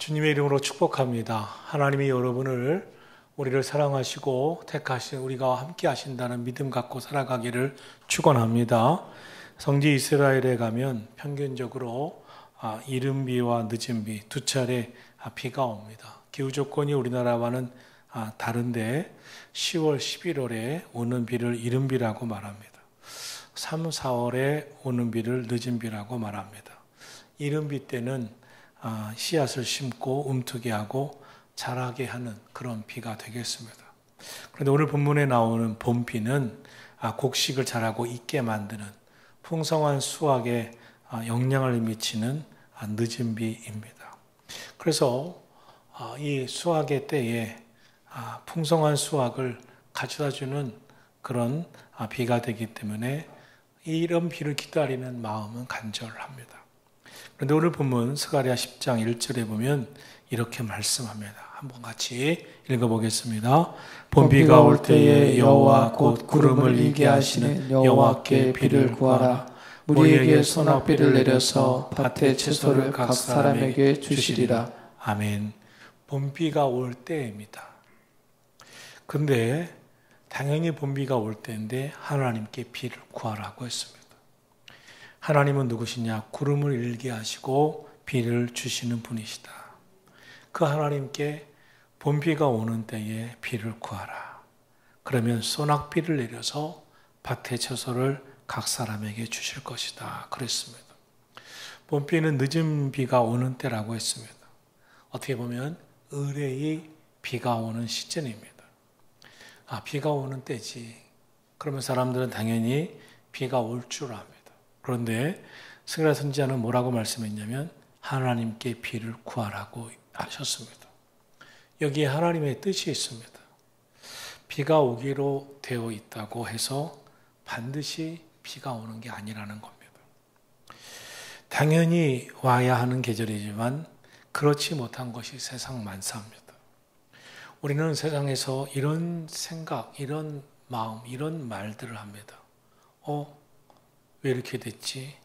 주님의 이름으로 축복합니다. 하나님이 여러분을 우리를 사랑하시고 택하신 우리가 함께 하신다는 믿음 갖고 살아가기를 축원합니다. 성지 이스라엘에 가면 평균적으로 이른 비와 늦은 비 두 차례 비가 옵니다. 기후 조건이 우리나라와는 다른데 10월, 11월에 오는 비를 이른 비라고 말합니다. 3, 4월에 오는 비를 늦은 비라고 말합니다. 이른 비 때는 씨앗을 심고 움트게 하고 자라게 하는 그런 비가 되겠습니다. 그런데 오늘 본문에 나오는 봄비는 곡식을 자라고 있게 만드는 풍성한 수확에 영향을 미치는 늦은 비입니다. 그래서 이 수확의 때에 풍성한 수확을 가져다주는 그런 비가 되기 때문에 이런 비를 기다리는 마음은 간절합니다. 그런데 오늘 본문 스가랴 10장 1절에 보면 이렇게 말씀합니다. 한번 같이 읽어보겠습니다. 봄비가 올 때에 여호와 곧 구름을 일게 하시는 여호와께 비를 구하라. 우리에게 소낙비를 내려서 밭의 채소를 각 사람에게 주시리라. 아멘. 봄비가 올 때입니다. 근데 당연히 봄비가 올 때인데 하나님께 비를 구하라고 했습니다. 하나님은 누구시냐? 구름을 일게 하시고 비를 주시는 분이시다. 그 하나님께 봄비가 오는 때에 비를 구하라. 그러면 소낙비를 내려서 밭의 채소를 각 사람에게 주실 것이다. 그랬습니다. 봄비는 늦은 비가 오는 때라고 했습니다. 어떻게 보면 의뢰의 비가 오는 시즌입니다. 비가 오는 때지. 그러면 사람들은 당연히 비가 올 줄 압니다. 그런데 스가랴 선지자는 뭐라고 말씀했냐면 하나님께 비를 구하라고 하셨습니다. 여기에 하나님의 뜻이 있습니다. 비가 오기로 되어 있다고 해서 반드시 비가 오는 게 아니라는 겁니다. 당연히 와야 하는 계절이지만 그렇지 못한 것이 세상 만사입니다. 우리는 세상에서 이런 생각, 이런 마음, 이런 말들을 합니다. 왜 이렇게 됐지?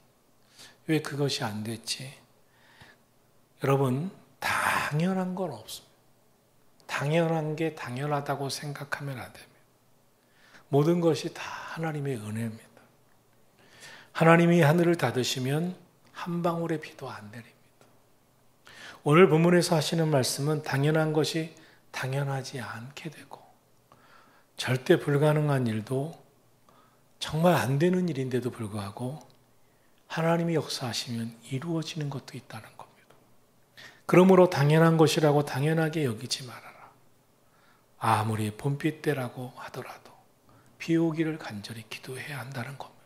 왜 그것이 안 됐지? 여러분, 당연한 건 없습니다. 당연한 게 당연하다고 생각하면 안 됩니다. 모든 것이 다 하나님의 은혜입니다. 하나님이 하늘을 닫으시면 한 방울의 비도 안 내립니다. 오늘 본문에서 하시는 말씀은 당연한 것이 당연하지 않게 되고 절대 불가능한 일도 정말 안 되는 일인데도 불구하고 하나님이 역사하시면 이루어지는 것도 있다는 겁니다. 그러므로 당연한 것이라고 당연하게 여기지 말아라. 아무리 봄비 때라고 하더라도 비 오기를 간절히 기도해야 한다는 겁니다.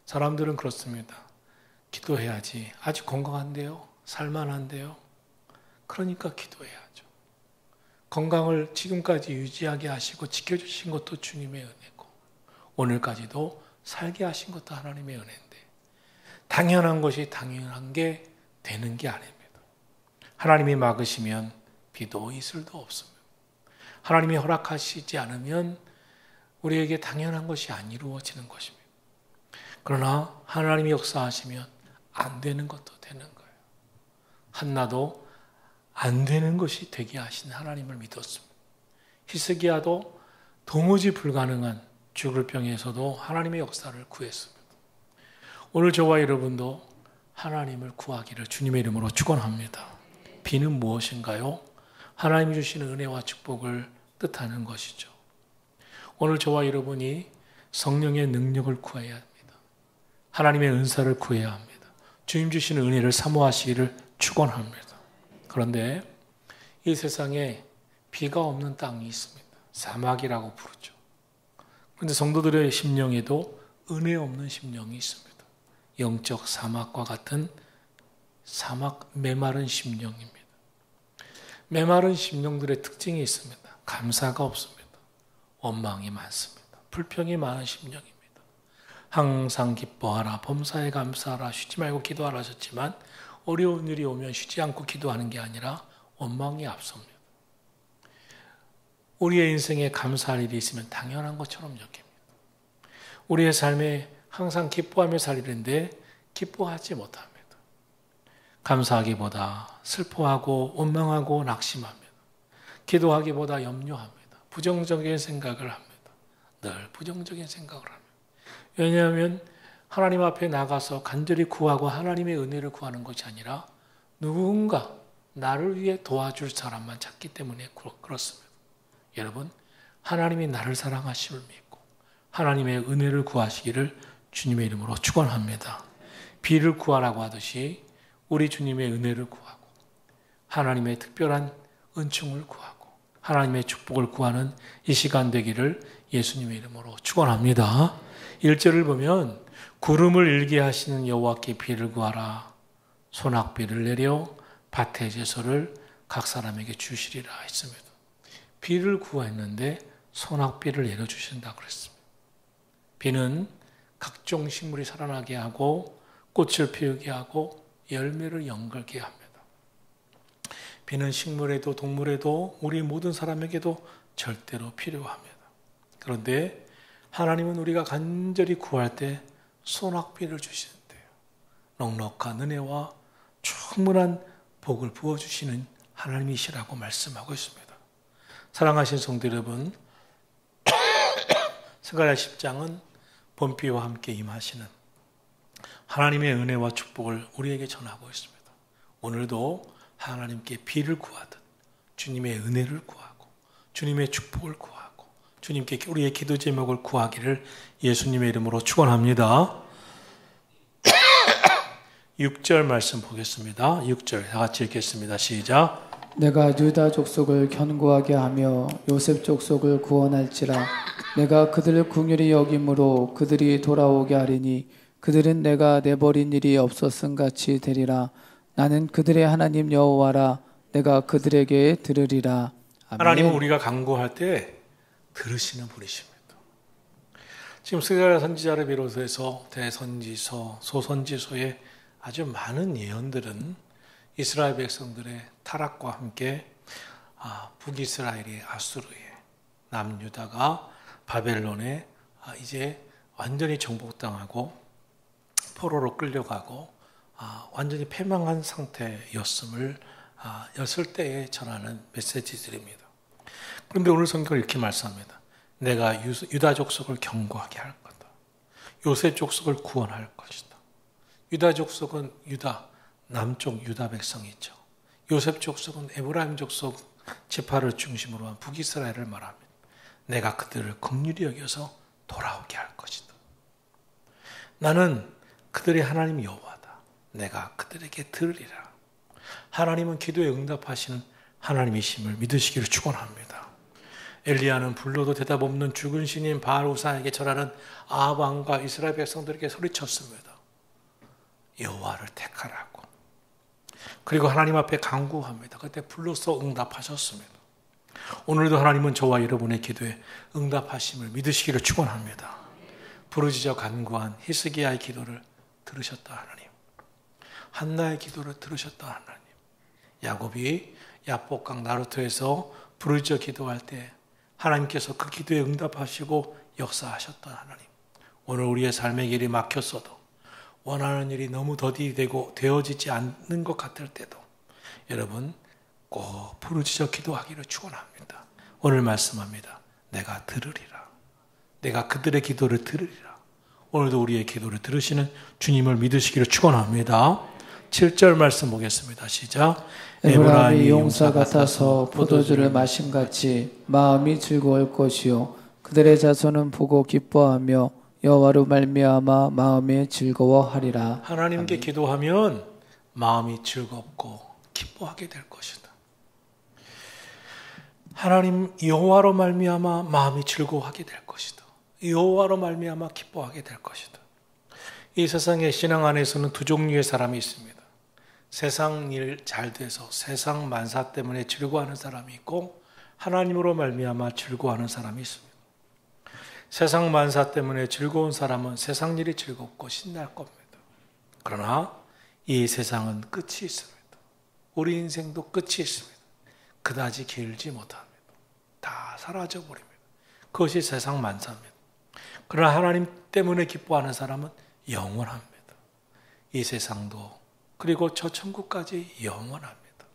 사람들은 그렇습니다. 기도해야지. 아직 건강한데요. 살만한데요. 그러니까 기도해야죠. 건강을 지금까지 유지하게 하시고 지켜주신 것도 주님의 은혜고 오늘까지도 살게 하신 것도 하나님의 은혜인데 당연한 것이 당연한 게 되는 게 아닙니다. 하나님이 막으시면 비도 이슬도 없습니다. 하나님이 허락하시지 않으면 우리에게 당연한 것이 안 이루어지는 것입니다. 그러나 하나님이 역사하시면 안 되는 것도 되는 거예요. 한나도 안 되는 것이 되게 하신 하나님을 믿었습니다. 히스기야도 도무지 불가능한 죽을 병에서도 하나님의 역사를 구했습니다. 오늘 저와 여러분도 하나님을 구하기를 주님의 이름으로 축원합니다. 비는 무엇인가요? 하나님이 주시는 은혜와 축복을 뜻하는 것이죠. 오늘 저와 여러분이 성령의 능력을 구해야 합니다. 하나님의 은사를 구해야 합니다. 주님 주시는 은혜를 사모하시기를 축원합니다. 그런데 이 세상에 비가 없는 땅이 있습니다. 사막이라고 부르죠. 그런데 성도들의 심령에도 은혜 없는 심령이 있습니다. 영적 사막과 같은 사막 메마른 심령입니다. 메마른 심령들의 특징이 있습니다. 감사가 없습니다. 원망이 많습니다. 불평이 많은 심령입니다. 항상 기뻐하라, 범사에 감사하라, 쉬지 말고 기도하라 하셨지만 어려운 일이 오면 쉬지 않고 기도하는 게 아니라 원망이 앞섭니다. 우리의 인생에 감사할 일이 있으면 당연한 것처럼 여깁니다. 우리의 삶에 항상 기뻐하며 살 일인데 기뻐하지 못합니다. 감사하기보다 슬퍼하고 원망하고 낙심합니다. 기도하기보다 염려합니다. 부정적인 생각을 합니다. 늘 부정적인 생각을 합니다. 왜냐하면 하나님 앞에 나가서 간절히 구하고 하나님의 은혜를 구하는 것이 아니라 누군가 나를 위해 도와줄 사람만 찾기 때문에 그렇습니다. 여러분, 하나님이 나를 사랑하심을 믿고 하나님의 은혜를 구하시기를 주님의 이름으로 축원합니다. 비를 구하라고 하듯이 우리 주님의 은혜를 구하고 하나님의 특별한 은총을 구하고 하나님의 축복을 구하는 이 시간 되기를 예수님의 이름으로 축원합니다. 1절을 보면 구름을 일게 하시는 여호와께 비를 구하라. 소낙비를 내려 밭의 제소를 각 사람에게 주시리라 했습니다. 비를 구했는데 소낙비를 내려주신다고 그랬습니다. 비는 각종 식물이 살아나게 하고 꽃을 피우게 하고 열매를 연결게 합니다. 비는 식물에도 동물에도 우리 모든 사람에게도 절대로 필요합니다. 그런데 하나님은 우리가 간절히 구할 때 소낙비를 주시는데요. 넉넉한 은혜와 충분한 복을 부어주시는 하나님이시라고 말씀하고 있습니다. 사랑하신 성도 여러분, 스가랴 10장은 봄비와 함께 임하시는 하나님의 은혜와 축복을 우리에게 전하고 있습니다. 오늘도 하나님께 비를 구하듯 주님의 은혜를 구하고 주님의 축복을 구하고 주님께 우리의 기도 제목을 구하기를 예수님의 이름으로 축원합니다. 6절 말씀 보겠습니다. 6절 다 같이 읽겠습니다. 시작. 내가 유다 족속을 견고하게 하며 요셉 족속을 구원할지라. 내가 그들을 긍휼히 여김으로 그들이 돌아오게 하리니 그들은 내가 내버린 일이 없었음 같이 되리라. 나는 그들의 하나님 여호와라. 내가 그들에게 들으리라. 아멘. 하나님은 우리가 간구할 때 들으시는 분이십니다. 지금 스가랴 선지자를 비롯해서 대선지서, 소선지서의 아주 많은 예언들은 이스라엘 백성들의 타락과 함께 북이스라엘이 아수르에, 남유다가 바벨론에 이제 완전히 정복당하고 포로로 끌려가고 완전히 패망한 상태였을 때에 전하는 메시지들입니다. 그런데 오늘 성경은 이렇게 말씀합니다. 내가 유다 족속을 견고하게 할 거다. 요셉 족속을 구원할 것이다. 유다 족속은 유다, 남쪽 유다 백성이죠. 요셉 족속은 에브라임 족속 지파를 중심으로 한 북이스라엘을 말합니다. 내가 그들을 긍휼히 여겨서 돌아오게 할 것이다. 나는 그들의 하나님 여호와다. 내가 그들에게 들으리라. 하나님은 기도에 응답하시는 하나님이심을 믿으시기를 축원합니다. 엘리야는 불러도 대답 없는 죽은 신인 바알우상에게 절하는 아합 왕과 이스라엘 백성들에게 소리쳤습니다. 여호와를 택하라고. 그리고 하나님 앞에 간구합니다. 그때 불러서 응답하셨습니다. 오늘도 하나님은 저와 여러분의 기도에 응답하심을 믿으시기를 축원합니다. 부르짖어 간구한 히스기야의 기도를 들으셨다 하나님. 한나의 기도를 들으셨다 하나님. 야곱이 야복강 나루터에서 부르짖어 기도할 때 하나님께서 그 기도에 응답하시고 역사하셨다 하나님. 오늘 우리의 삶의 길이 막혔어도 원하는 일이 너무 더디되고 되어지지 않는 것 같을 때도 여러분 꼭 부르짖어 기도하기를 축원합니다. 오늘 말씀합니다. 내가 들으리라. 내가 그들의 기도를 들으리라. 오늘도 우리의 기도를 들으시는 주님을 믿으시기를 축원합니다. 7절 말씀 보겠습니다. 시작. 에브라임이 용사 같아서 포도주를 마심같이 마음이 즐거울 것이요 그들의 자손은 보고 기뻐하며 여호와로 말미암아 마음에 즐거워하리라. 하나님께 아멘. 기도하면 마음이 즐겁고 기뻐하게 될 것이다. 하나님 여호와로 말미암아 마음이 즐거워하게 될 것이다. 여호와로 말미암아 기뻐하게 될 것이다. 이 세상의 신앙 안에서는 두 종류의 사람이 있습니다. 세상 일 잘 돼서 세상 만사 때문에 즐거워하는 사람이 있고 하나님으로 말미암아 즐거워하는 사람이 있습니다. 세상 만사 때문에 즐거운 사람은 세상 일이 즐겁고 신날 겁니다. 그러나 이 세상은 끝이 있습니다. 우리 인생도 끝이 있습니다. 그다지 길지 못합니다. 다 사라져버립니다. 그것이 세상 만사입니다. 그러나 하나님 때문에 기뻐하는 사람은 영원합니다. 이 세상도 그리고 저 천국까지 영원합니다.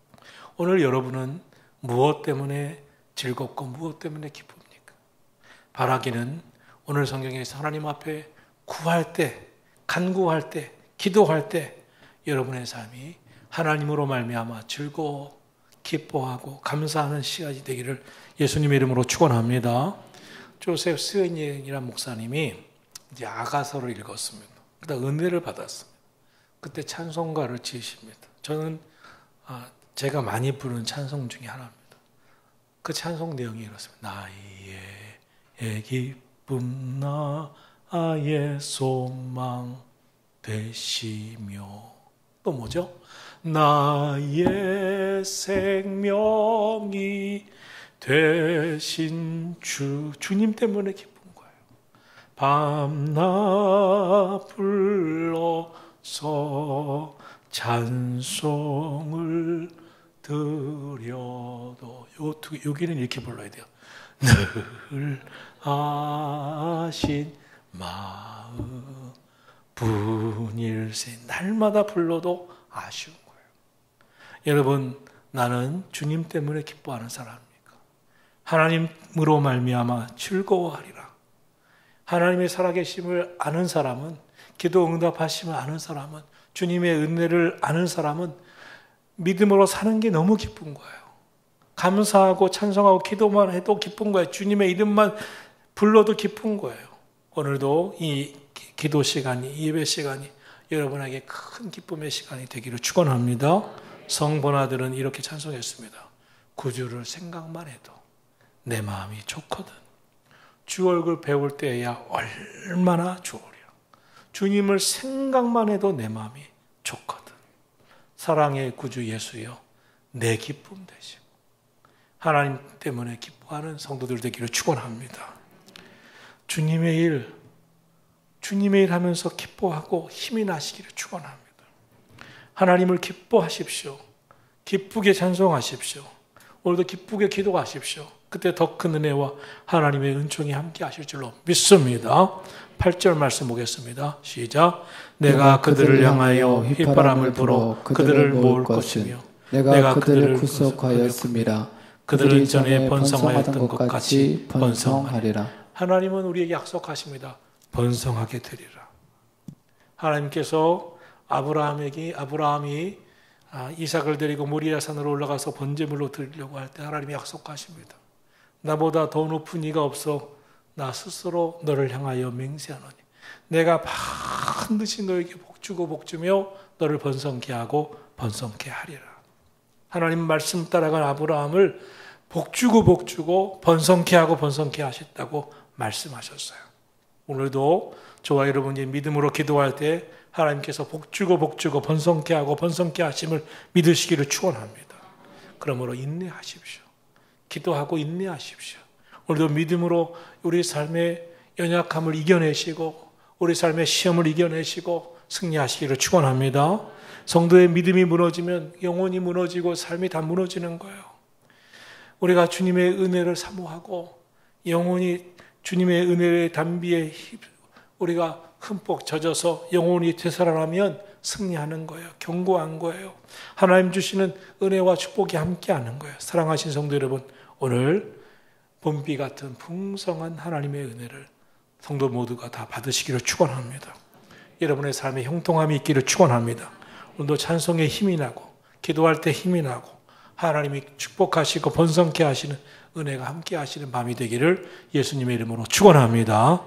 오늘 여러분은 무엇 때문에 즐겁고 무엇 때문에 기쁩니까? 바라기는 오늘 성경에서 하나님 앞에 구할 때, 간구할 때, 기도할 때 여러분의 삶이 하나님으로 말미암아 즐거워 기뻐하고 감사하는 시간이 되기를 예수님의 이름으로 축원합니다. 조셉 스웨인이라는 목사님이 이제 아가서를 읽었습니다. 그다음 은혜를 받았습니다. 그때 찬송가를 지으십니다. 저는 제가 많이 부르는 찬송 중에 하나입니다. 그 찬송 내용이 이렇습니다. 나의 기쁨 나의 소망 되시며, 또 뭐죠? 나의 생명이 되신 주님 때문에 기쁜 거예요. 밤낮 불러서 찬송을 드려도, 여기는 이렇게 불러야 돼요. 늘 아신 마음 분일세. 날마다 불러도 아쉬운 거예요. 여러분, 나는 주님 때문에 기뻐하는 사람입니까? 하나님으로 말미암아 즐거워하리라. 하나님의 살아계심을 아는 사람은, 기도 응답하심을 아는 사람은, 주님의 은혜를 아는 사람은 믿음으로 사는 게 너무 기쁜 거예요. 감사하고 찬송하고 기도만 해도 기쁜 거예요. 주님의 이름만 불러도 기쁜 거예요. 오늘도 이 기도 시간이, 이 예배 시간이 여러분에게 큰 기쁨의 시간이 되기를 축원합니다. 성본아들은 이렇게 찬송했습니다. 구주를 생각만 해도 내 마음이 좋거든. 주 얼굴 배울 때야 얼마나 좋으랴. 주님을 생각만 해도 내 마음이 좋거든. 사랑의 구주 예수여, 내 기쁨 되시고 하나님 때문에 기뻐하는 성도들 되기를 축원합니다. 주님의 일 하면서 기뻐하고 힘이 나시기를 축원합니다. 하나님을 기뻐하십시오. 기쁘게 찬송하십시오. 오늘도 기쁘게 기도하십시오. 그때 더 큰 은혜와 하나님의 은총이 함께 하실 줄로 믿습니다. 8절 말씀 보겠습니다. 시작. 내가 그들을 향하여 휘파람을 불어 그들을 모을 것이며 내가 그들을 구속하였음이라. 그들은 전에 번성하였던 것 같이 번성하리라. 하나님은 우리에게 약속하십니다. 번성하게 되리라. 하나님께서 아브라함이 이삭을 데리고 모리아 산으로 올라가서 번제물로 드리려고 할 때 하나님이 약속하십니다. 나보다 더 높은 이가 없어 나 스스로 너를 향하여 맹세하노니 내가 반드시 너에게 복주며 너를 번성케 하고 번성케 하리라. 하나님 말씀 따라간 아브라함을 복주고 번성케 하고 번성케 하셨다고 말씀하셨어요. 오늘도 저와 여러분이 믿음으로 기도할 때 하나님께서 복주고 번성케 하고 번성케 하심을 믿으시기를 축원합니다. 그러므로 인내하십시오. 기도하고 인내하십시오. 오늘도 믿음으로 우리 삶의 연약함을 이겨내시고 우리 삶의 시험을 이겨내시고 승리하시기를 축원합니다. 성도의 믿음이 무너지면 영혼이 무너지고 삶이 다 무너지는 거예요. 우리가 주님의 은혜를 사모하고 영혼이 주님의 은혜의 담비에 우리가 흠뻑 젖어서 영혼이 되살아나면 승리하는 거예요. 견고한 거예요. 하나님 주시는 은혜와 축복이 함께하는 거예요. 사랑하신 성도 여러분, 오늘 봄비 같은 풍성한 하나님의 은혜를 성도 모두가 다 받으시기를 축원합니다. 여러분의 삶에 형통함이 있기를 축원합니다. 오늘도 찬송에 힘이 나고 기도할 때 힘이 나고 하나님이 축복하시고 번성케 하시는 은혜가 함께 하시는 밤이 되기를 예수님의 이름으로 축원합니다.